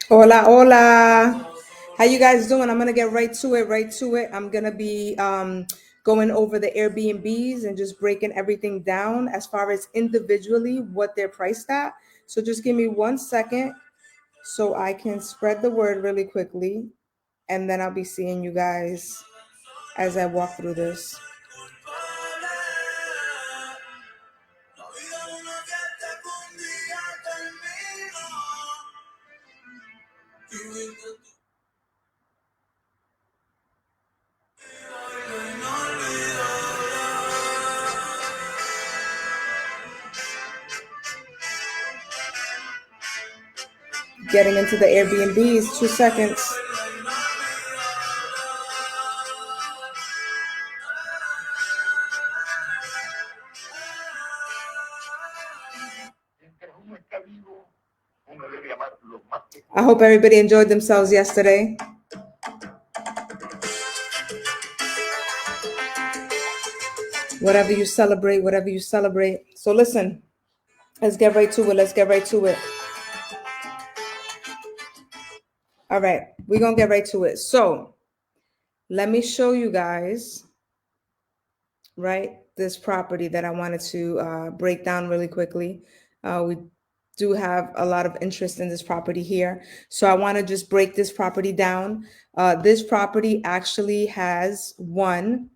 Hola, hola. How you guys doing? I'm gonna get right to it. I'm gonna be going over the Airbnbs and just breaking everything down as far as individually what they're priced at. So just give me 1 second so I can spread the word really quickly, and then I'll be seeing you guys as I walk through this. Getting into the Airbnbs, 2 seconds. I hope everybody enjoyed themselves yesterday. Whatever you celebrate, whatever you celebrate. So listen, let's get right to it. Let's get right to it. All right, we're gonna get right to it. So let me show you guys, right, this property that I wanted to break down really quickly. We do have a lot of interest in this property here. So I want to just break this property down. This property actually has won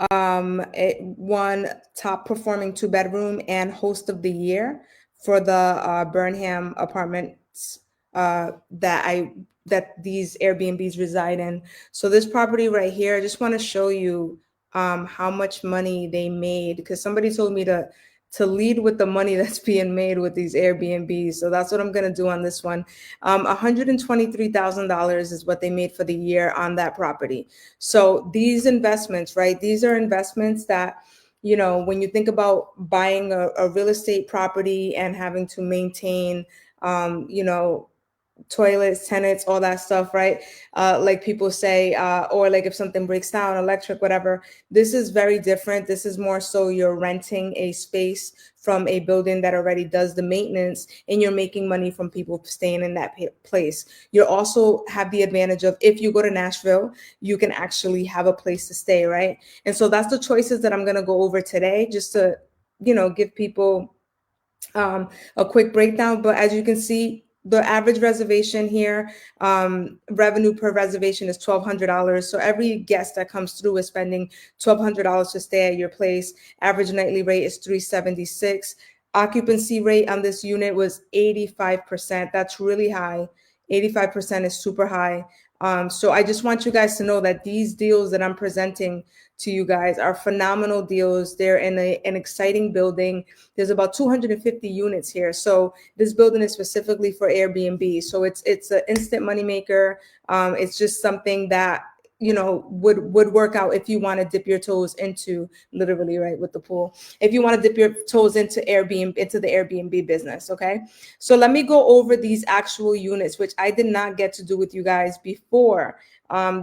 it won top performing 2 bedroom and host of the year for the Burnham apartments that these Airbnbs reside in. So this property right here, I just want to show you how much money they made, because somebody told me to lead with the money that's being made with these Airbnbs. So that's what I'm going to do on this one. $123,000 is what they made for the year on that property. So these investments, right? These are investments that, when you think about buying a real estate property and having to maintain, toilets, tenants, all that stuff, right? Like people say, or like if something breaks down, electric, whatever, this is very different. This is more so you're renting a space from a building that already does the maintenance, and you're making money from people staying in that place. You also have the advantage of, if you go to Nashville, you can actually have a place to stay, right? And so that's the choices that I'm going to go over today, just to, give people a quick breakdown. But as you can see, the average reservation here, revenue per reservation is $1,200. So every guest that comes through is spending $1,200 to stay at your place. Average nightly rate is $376. Occupancy rate on this unit was 85%. That's really high. 85% is super high. So I just want you guys to know that these deals that I'm presenting to you guys are phenomenal deals. They're in an exciting building. There's about 250 units here. So this building is specifically for Airbnb. So it's an instant moneymaker. It's just something that would work out if you want to dip your toes into, literally, right, with the pool. If you want to dip your toes into the Airbnb business, okay? So let me go over these actual units, which I did not get to do with you guys before.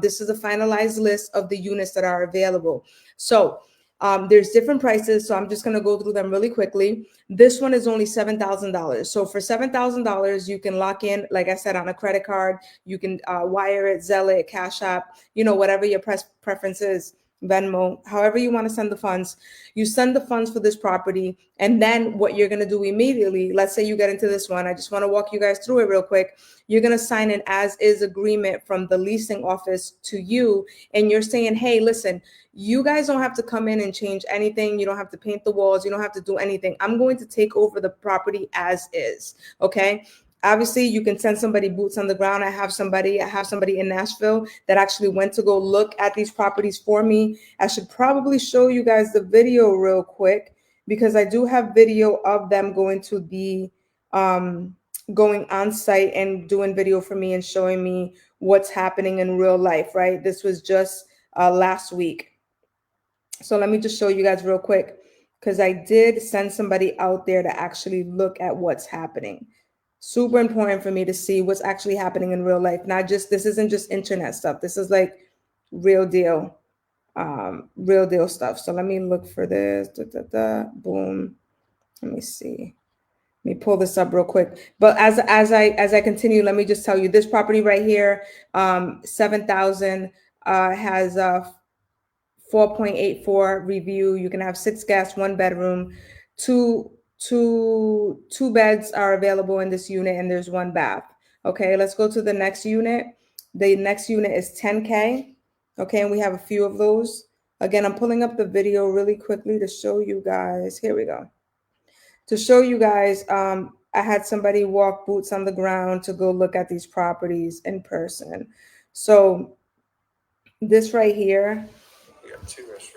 This is a finalized list of the units that are available. So there's different prices, so I'm just going to go through them really quickly. This one is only $7,000. So for $7,000, you can lock in, like I said, on a credit card. You can wire it, Zelle it, Cash App, whatever your preference is. Venmo, however you want to send the funds. You send the funds for this property, and then what you're going to do immediately, let's say you get into this one, I just want to walk you guys through it real quick. You're going to sign an as-is agreement from the leasing office to you, and you're saying, hey, listen, you guys don't have to come in and change anything. You don't have to paint the walls. You don't have to do anything. I'm going to take over the property as is, okay? Obviously, you can send somebody boots on the ground. I have somebody in Nashville that actually went to go look at these properties for me. I should probably show you guys the video real quick, because I do have video of them going to the going on site and doing video for me and showing me what's happening in real life, right? This was just last week. So let me just show you guys real quick, because I did send somebody out there to actually look at what's happening. Super important for me to see what's actually happening in real life. This isn't just internet stuff. This is like real deal stuff. So let me look for this. Boom. Let me see. Let me pull this up real quick. But as I continue, let me just tell you this property right here, 7,000 has a 4.84 review. You can have 6 guests, 1 bedroom, two beds are available in this unit, and there's 1 bath. Okay, let's go to the next unit. The next unit is 10K. Okay, and we have a few of those. Again, I'm pulling up the video really quickly to show you guys. Here we go. To show you guys, I had somebody walk boots on the ground to go look at these properties in person. So this right here. We got 2 restrooms.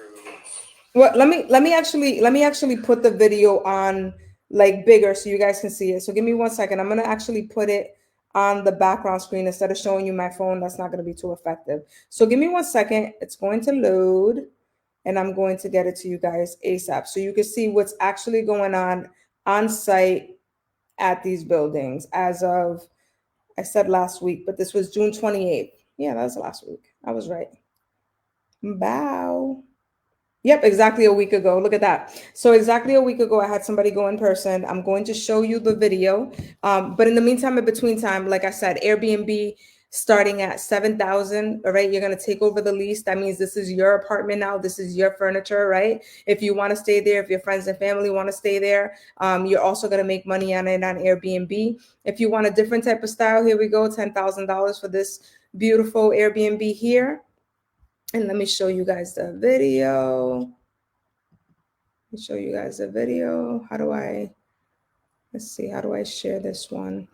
Well, let me actually put the video on like bigger so you guys can see it. So give me 1 second. I'm gonna actually put it on the background screen instead of showing you my phone. That's not gonna be too effective. So give me 1 second. It's going to load, and I'm going to get it to you guys ASAP so you can see what's actually going on site at these buildings as of, I said last week, but this was June 28th. Yeah, that was last week. I was right. Bow. Yep, exactly a week ago. Look at that. So exactly a week ago, I had somebody go in person. I'm going to show you the video. But in the meantime, in between time, like I said, Airbnb starting at 7,000. All right, you're going to take over the lease. That means this is your apartment now. This is your furniture, right? If you want to stay there, if your friends and family want to stay there, you're also going to make money on it on Airbnb. If you want a different type of style, here we go, $10,000 for this beautiful Airbnb here. And let me show you guys the video. Let me show you guys the video. Let's see, how do I share this one?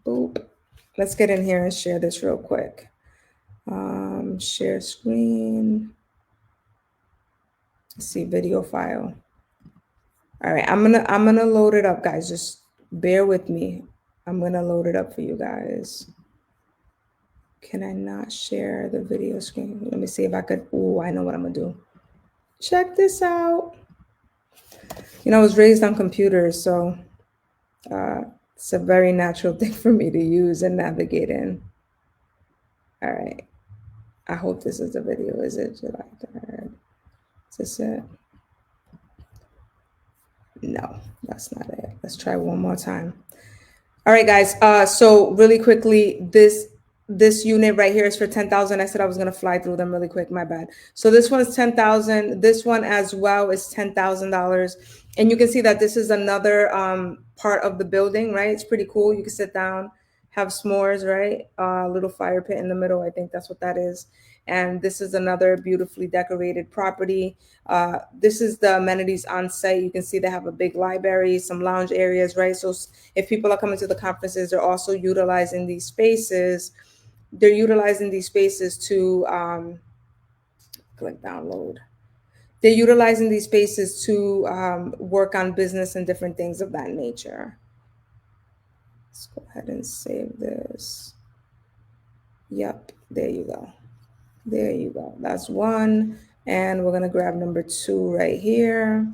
Boop. Let's get in here and share this real quick. Share screen. Let's see, video file. All right, I'm gonna load it up, guys. Just bear with me. I'm gonna load it up for you guys. Can I not share the video screen? Let me see if I could. Oh, I know what I'm gonna do. Check this out. You know, I was raised on computers, so it's a very natural thing for me to use and navigate in. All right. I hope this is the video. Is it July 3rd? Is this it? No, that's not it. Let's try one more time. All right, guys. So really quickly, this unit right here is for 10,000. I said I was gonna fly through them really quick. My bad. So this one is 10,000. This one as well is $10,000, and you can see that this is another part of the building, right? It's pretty cool. You can sit down, have s'mores, right? A little fire pit in the middle. I think that's what that is. And this is another beautifully decorated property. This is the amenities on site. You can see they have a big library, some lounge areas, right? So if people are coming to the conferences, they're also utilizing these spaces. They're utilizing these spaces to click download. They're utilizing these spaces to work on business and different things of that nature. Let's go ahead and save this. Yep, there you go. There you go. That's one. And we're going to grab number 2 right here.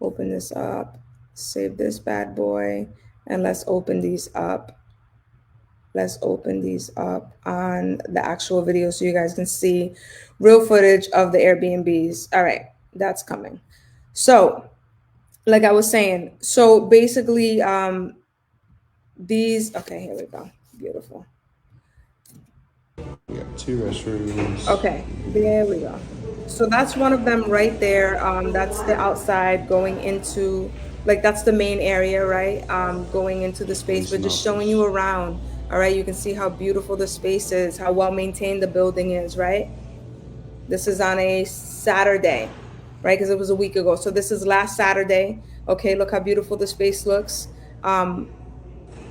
Open this up. Save this bad boy. And let's open these up. Let's open these up on the actual video so you guys can see real footage of the Airbnbs. All right, that's coming. So, like I was saying, so basically, these, okay, here we go. Beautiful. We got 2 restrooms. Okay, there we go. So that's one of them right there. That's the outside going into, like that's the main area, right? Going into the space, but just showing you around. All right, you can see how beautiful the space is, how well maintained the building is, right? This is on a Saturday, right? Because it was a week ago. So this is last Saturday. Okay, look how beautiful the space looks.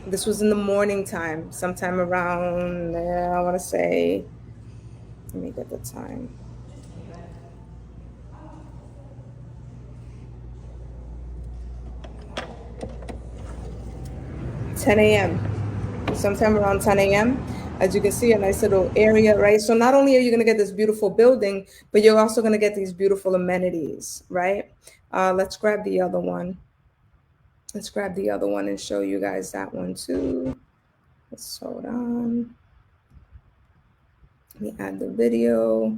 This was in the morning time, sometime around, I want to say, let me get the time. 10 a.m. Sometime around 10 a.m. As you can see, a nice little area, right? So not only are you going to get this beautiful building, but you're also going to get these beautiful amenities, right? Let's grab the other one. Let's grab the other one and show you guys that one too. Let's hold on. Let me add the video.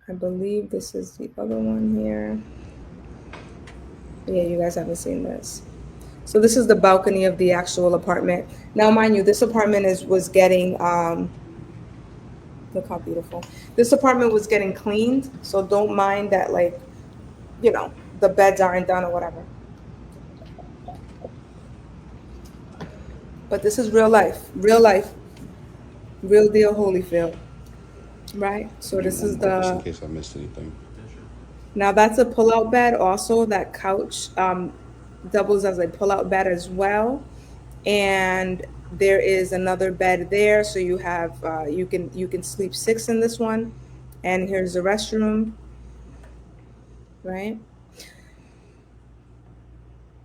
I believe this is the other one here. Yeah, you guys haven't seen this. So this is the balcony of the actual apartment. Now, mind you, this apartment was getting look how beautiful. This apartment was getting cleaned, so don't mind that, like, the beds aren't done or whatever. But this is real life, real deal Holyfield, right? So Mute this my is mic just in the case I missed anything. now that's a pull-out bed. Also, that couch doubles as a pull-out bed as well. And there is another bed there, so you have you can sleep six in this one. And here's the restroom, right?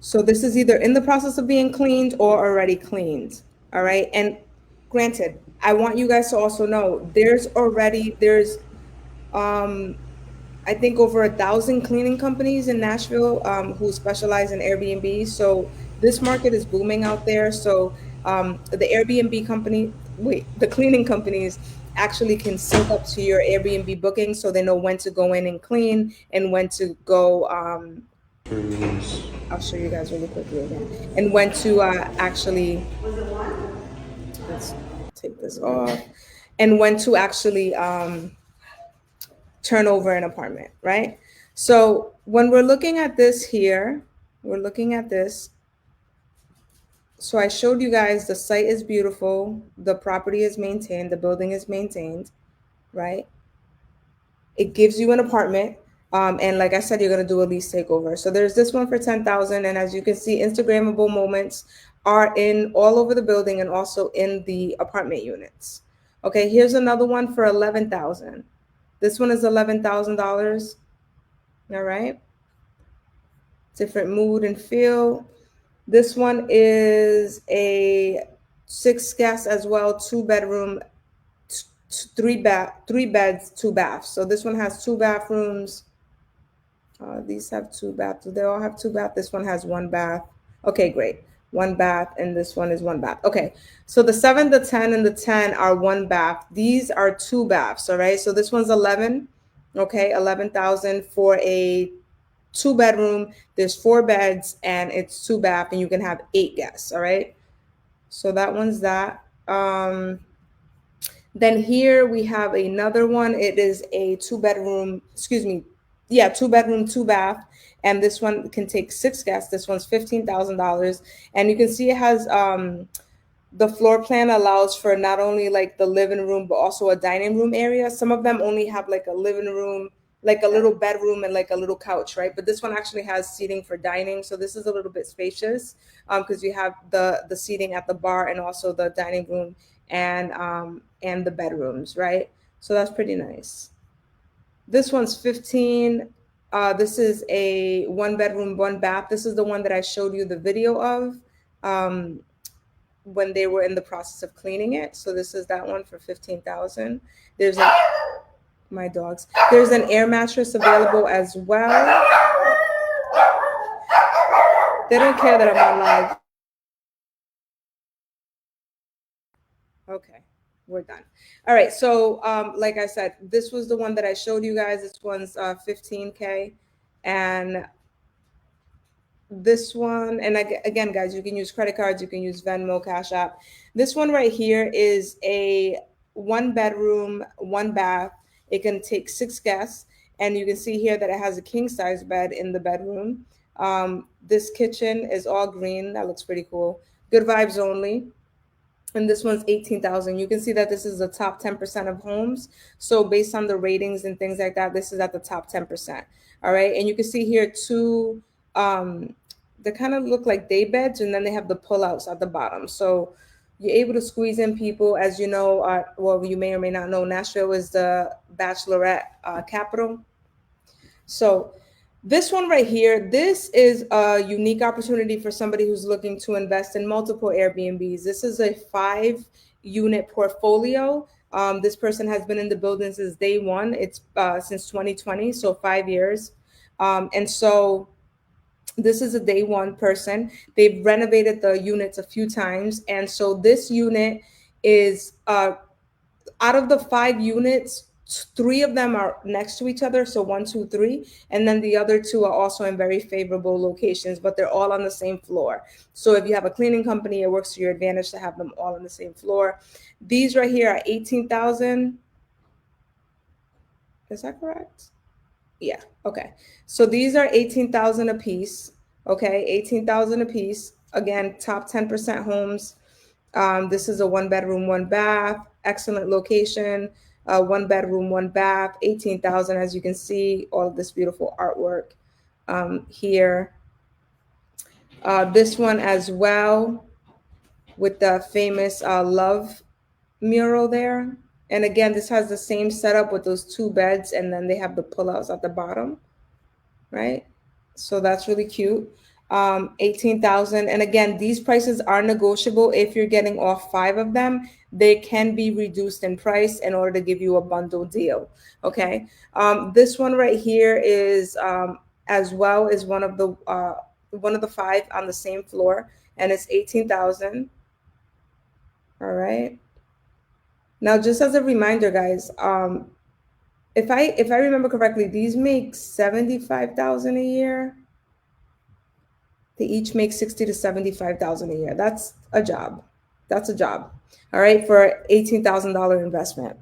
So this is either in the process of being cleaned or already cleaned. All right. And granted, I want you guys to also know there's I think over 1,000 cleaning companies in Nashville who specialize in Airbnb. So this market is booming out there. So the Airbnb company, the cleaning companies actually can sync up to your Airbnb booking, so they know when to go in and clean and when to go. Rooms. I'll show you guys really quickly again, and when to actually, let's take this off, and when to actually turn over an apartment, right? So when we're looking at this here, we're looking at this. So I showed you guys the site is beautiful, the property is maintained, the building is maintained, right? It gives you an apartment. And like I said, you're gonna do a lease takeover. So there's this one for 10,000, and as you can see, Instagrammable moments are in all over the building and also in the apartment units. Okay, here's another one for 11,000. This one is $11,000. All right, different mood and feel. This one is a 6 guest as well, 2 bedroom, three beds, 2 baths. So this one has 2 bathrooms. These have 2 baths. They all have 2 baths. This one has 1 bath. Okay, great. 1 bath, and this one is 1 bath. Okay, so the 7, the 10, and the 10 are 1 bath. These are 2 baths. All right, so this one's 11. Okay, 11,000 for a 2 bedroom. There's 4 beds, and it's 2 bath, and you can have 8 guests. All right, so that one's that. Then here we have another one. It is a 2 bedroom, excuse me, yeah, 2 bedroom, 2 bath, and this one can take 6 guests. This one's $15,000, and you can see it has the floor plan allows for not only like the living room but also a dining room area. Some of them only have like a living room, like a little bedroom and like a little couch, right? But this one actually has seating for dining, so this is a little bit spacious because you have the seating at the bar and also the dining room and the bedrooms, right? So that's pretty nice. This one's 15. This is a 1 bedroom, 1 bath. This is the one that I showed you the video of when they were in the process of cleaning it. So this is that one for 15,000. There's my dogs. There's an air mattress available as well. They don't care that I'm on live. Okay, we're done. All right, so like I said, this was the one that I showed you guys. This one's 15K, and this one, and again, guys, you can use credit cards, you can use Venmo, Cash App. This one right here is a 1 bedroom, 1 bath. It can take 6 guests, and you can see here that it has a king size bed in the bedroom. This kitchen is all green. That looks pretty cool. Good vibes only. And this one's 18,000. You can see that this is the top 10% of homes. So based on the ratings and things like that, this is at the top 10%. All right. And you can see here two, they kind of look like day beds, and then they have the pullouts at the bottom. So you're able to squeeze in people. As you know, well, you may or may not know, Nashville is the bachelorette capital. So this one right here, this is a unique opportunity for somebody who's looking to invest in multiple Airbnbs. This is a 5 unit portfolio. This person has been in the building since day one. It's since 2020, so 5 years. And so this is a day one person. They've renovated the units a few times. And so this unit is out of the 5 units, Three of them are next to each other, so 1, 2, 3, and then the other two are also in very favorable locations, but they're all on the same floor. So if you have a cleaning company, it works to your advantage to have them all on the same floor. These right here are 18,000. Is that correct? Yeah. Okay. So these are 18,000 a piece. Okay, 18,000 a piece. Again, top 10% homes. This is a 1 bedroom, 1 bath, excellent location. 1 bedroom, 1 bath, 18,000. As you can see, all of this beautiful artwork here. This one as well, with the famous love mural there. And again, this has the same setup with those 2 beds, and then they have the pullouts at the bottom, right? So that's really cute. 18,000. And again, these prices are negotiable. If you're getting off 5 of them, they can be reduced in price in order to give you a bundle deal. Okay. This one right here is as well is one of the 5 on the same floor, and it's 18,000. All right. Now, just as a reminder, guys, if I remember correctly, these make 75,000 a year. They each make 60 to 75,000 a year. That's a job. That's a job. All right, for $18,000 investment.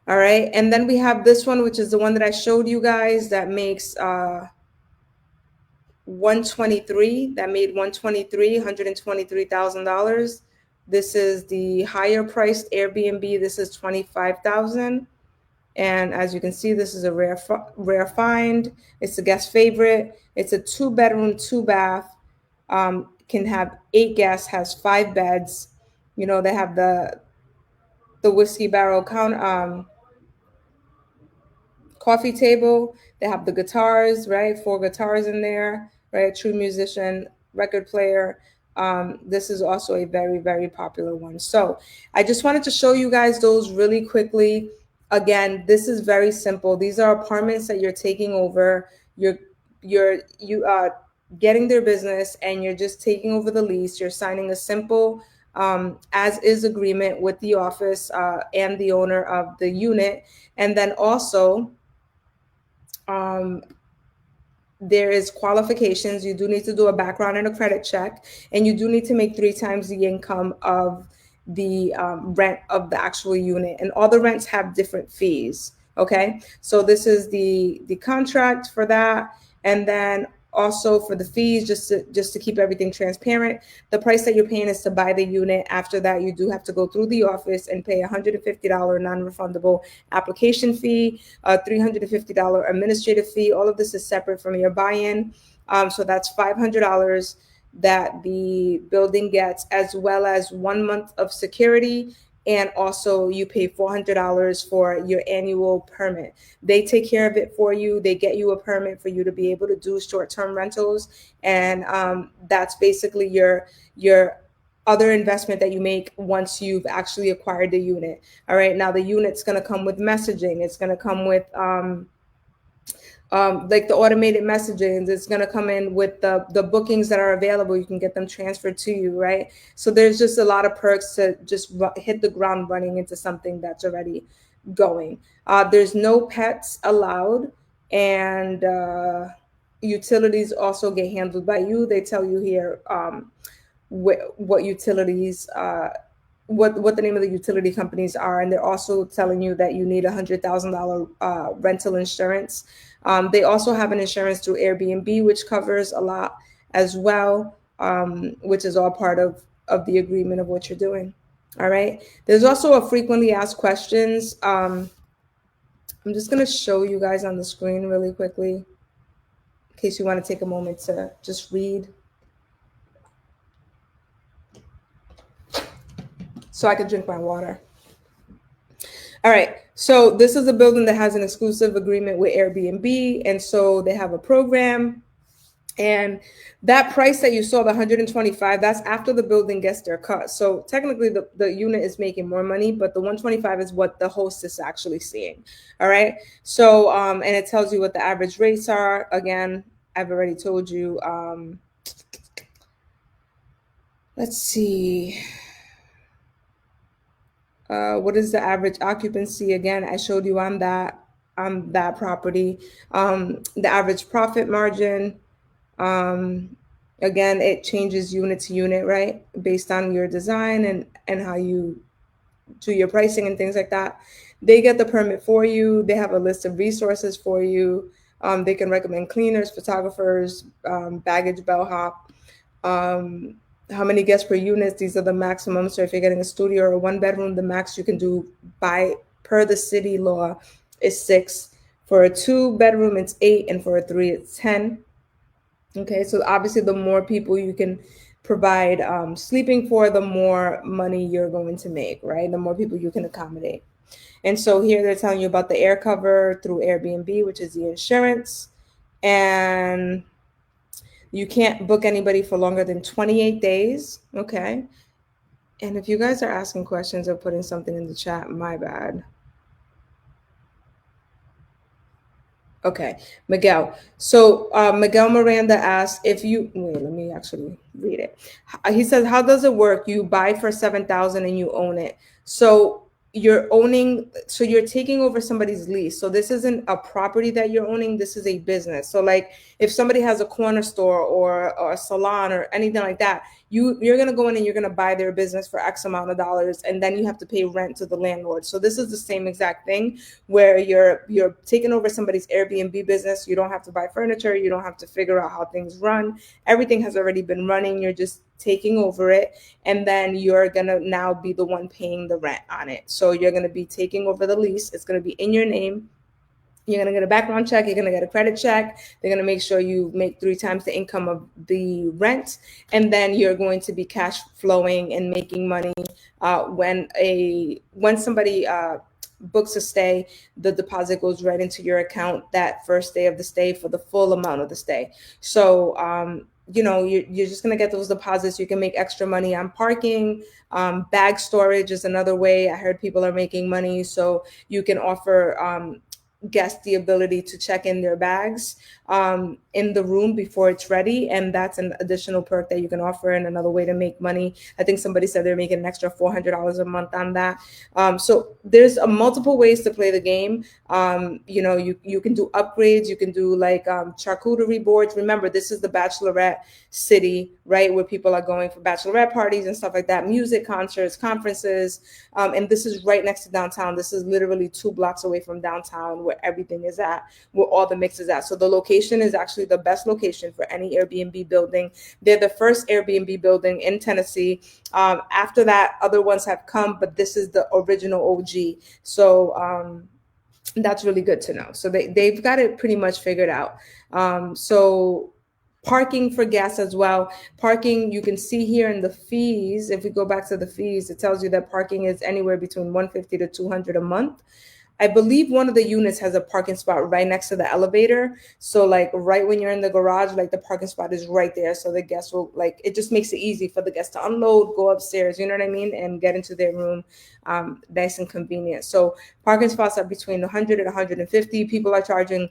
All right, and then we have this one, which is the one that I showed you guys that makes 123. That made 123, $123,000. This is the higher priced Airbnb. This is 25,000. And as you can see, this is a rare find. It's a guest favorite. It's a 2 bedroom, 2 bath. Can have 8 guests. Has 5 beds. You know, they have the whiskey barrel coffee table. They have the guitars, right? 4 guitars in there, right? True musician, record player. This is also a very, very popular one. So I just wanted to show you guys those really quickly. Again, this is very simple. These are apartments that you're taking over. You getting their business, and you're just taking over the lease. You're signing a simple as is agreement with the office and the owner of the unit. And then also there is qualifications. You do need to do a background and a credit check, and you do need to make 3 times the income of the rent of the actual unit. And all the rents have different fees. Okay, so this is the contract for that. And then also for the fees, just to keep everything transparent, the price that you're paying is to buy the unit. After that, you do have to go through the office and pay $150 non-refundable application fee, a $350 administrative fee. All of this is separate from your buy-in. So that's $500 that the building gets, as well as 1 month of security. And also you pay $400 for your annual permit. They take care of it for you. They get you a permit for you to be able to do short-term rentals. And that's basically your other investment that you make once you've actually acquired the unit. All right. Now the unit's going to come with messaging. It's going to come with like the automated messaging. It's going to come in with the bookings that are available. You can get them transferred to you, right? So there's just a lot of perks to just hit the ground running into something that's already going. There's no pets allowed, and utilities also get handled by you. They tell you here what utilities, what the name of the utility companies are, and they're also telling you that you need $100,000 rental insurance. They also have an insurance through Airbnb, which covers a lot as well, which is all part of the agreement of what you're doing. All right. There's also a frequently asked questions. I'm just going to show you guys on the screen really quickly, in case you want to take a moment to just read. So I could drink my water. All right. So this is a building that has an exclusive agreement with Airbnb. And so they have a program. And that price that you saw, the 125, that's after the building gets their cut. So technically the unit is making more money, but the 125 is what the host is actually seeing. All right. So, and it tells you what the average rates are. Again, I've already told you. Let's see. What is the average occupancy? Again, I showed you on that property. The average profit margin. Um, Again, it changes unit to unit, right? Based on your design and how you do your pricing and things like that. They get the permit for you. They have a list of resources for you. They can recommend cleaners, photographers, baggage bellhop, um, how many guests per unit. These are the maximum. So if you're getting a studio or a one bedroom, the max you can do by per the city law is 6. For a 2 bedroom, it's 8, and for a 3, it's 10. Okay, so obviously, the more people you can provide sleeping for, the more money you're going to make, right? The more people you can accommodate. And so here they're telling you about the air cover through Airbnb, which is the insurance. And you can't book anybody for longer than 28 days. Okay. And if you guys are asking questions or putting something in the chat, my bad. Okay, Miguel. So Miguel Miranda asked if you wait. Let me actually read it. He says, "How does it work? You buy for 7,000 and you own it. So you're owning. So you're taking over somebody's lease. So this isn't a property that you're owning. This is a business. So like if somebody has a corner store or a salon or anything like that, you're gonna go in and you're gonna buy their business for X amount of dollars, and then you have to pay rent to the landlord. So this is the same exact thing where you're taking over somebody's Airbnb business. You don't have to buy furniture. You don't have to figure out how things run. Everything has already been running. You're just taking over it, and then you're gonna now be the one paying the rent on it. So you're gonna be taking over the lease. It's gonna be in your name. You're going to get a background check. You're going to get a credit check. They're going to make sure you make 3 times the income of the rent. And then you're going to be cash flowing and making money. When somebody books a stay, the deposit goes right into your account that first day of the stay for the full amount of the stay. So, you're just going to get those deposits. You can make extra money on parking. Bag storage is another way. I heard people are making money. So you can offer guests the ability to check in their bags in the room before it's ready, and that's an additional perk that you can offer and another way to make money. I think somebody said they're making an extra $400 a month on that. So there's multiple ways to play the game. You can do upgrades. You can do like charcuterie boards. Remember, this is the bachelorette city, right, where people are going for bachelorette parties and stuff like that, music concerts, conferences, and this is right next to downtown. This is literally 2 blocks away from downtown where everything is at, where all the mix is at. So the location is actually the best location for any Airbnb building. They're the first Airbnb building in Tennessee. After that, other ones have come, but this is the original OG. So that's really good to know. So they've got it pretty much figured out. So parking for guests as well. Parking, you can see here in the fees. If we go back to the fees, it tells you that parking is anywhere between $150 to $200 a month. I believe one of the units has a parking spot right next to the elevator. So like right when you're in the garage, like the parking spot is right there. So the guests will it just makes it easy for the guests to unload, go upstairs, you know what I mean? And get into their room nice and convenient. So parking spots are between 100 and 150. People are charging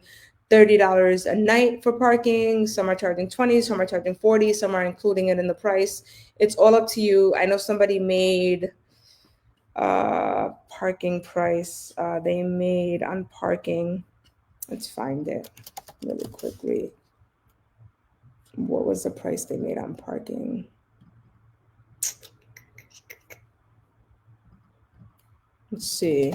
$30 a night for parking. Some are charging 20, some are charging 40, some are including it in the price. It's all up to you. I know somebody made parking price they made on parking. Let's find it really quickly. What was the price they made on parking? Let's see.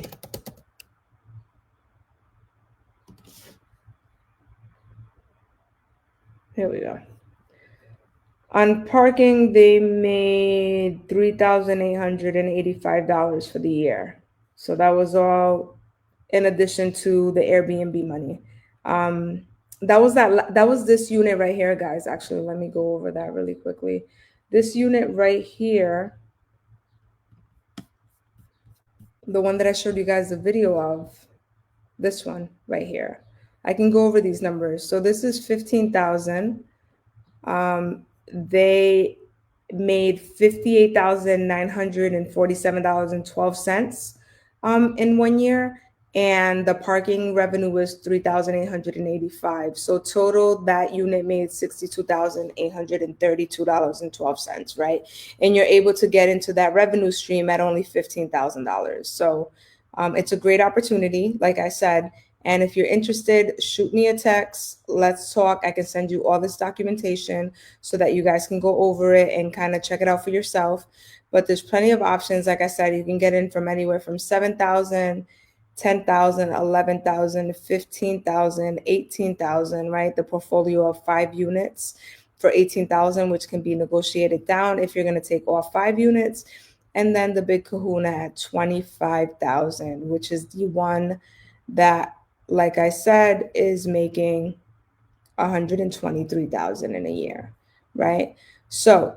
Here we go. On parking, they made $3,885 for the year. So that was all in addition to the Airbnb money. That was this unit right here, guys. Actually, let me go over that really quickly. This unit right here, the one that I showed you guys the video of, this one right here. I can go over these numbers. So this is 15,000. They made $58,947.12 in 1 year. and the parking revenue was $3,885. So total, that unit made $62,832.12, right? And you're able to get into that revenue stream at only $15,000. So it's a great opportunity, like I said. And if you're interested, shoot me a text. Let's talk. I can send you all this documentation so that you guys can go over it and kind of check it out for yourself. But there's plenty of options. Like I said, you can get in from anywhere from 7,000, 10,000, 11,000, 15,000, 18,000, right? The portfolio of 5 units for 18,000, which can be negotiated down if you're going to take all 5 units. And then the big kahuna at 25,000, which is the one that, like I said, is making 123,000 in a year, right? So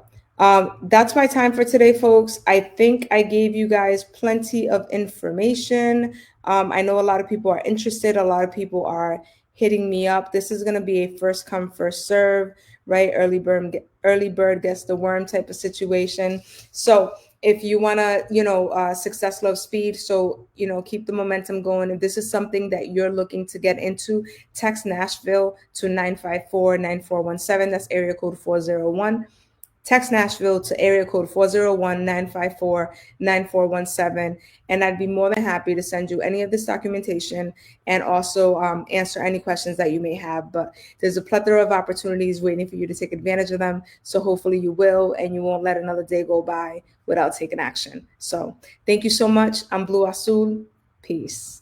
that's my time for today, folks. I think I gave you guys plenty of information. I know a lot of people are interested. A lot of people are hitting me up. This is going to be a first come, first serve, right? Early bird gets the worm type of situation. So if you want to, success loves speed. So, keep the momentum going. If this is something that you're looking to get into, text Nashville to 954-9417. That's area code 401. Text Nashville to area code 401-954-9417. And I'd be more than happy to send you any of this documentation and also answer any questions that you may have. But there's a plethora of opportunities waiting for you to take advantage of them. So hopefully you will, and you won't let another day go by without taking action. So thank you so much. I'm Blue Azul. Peace.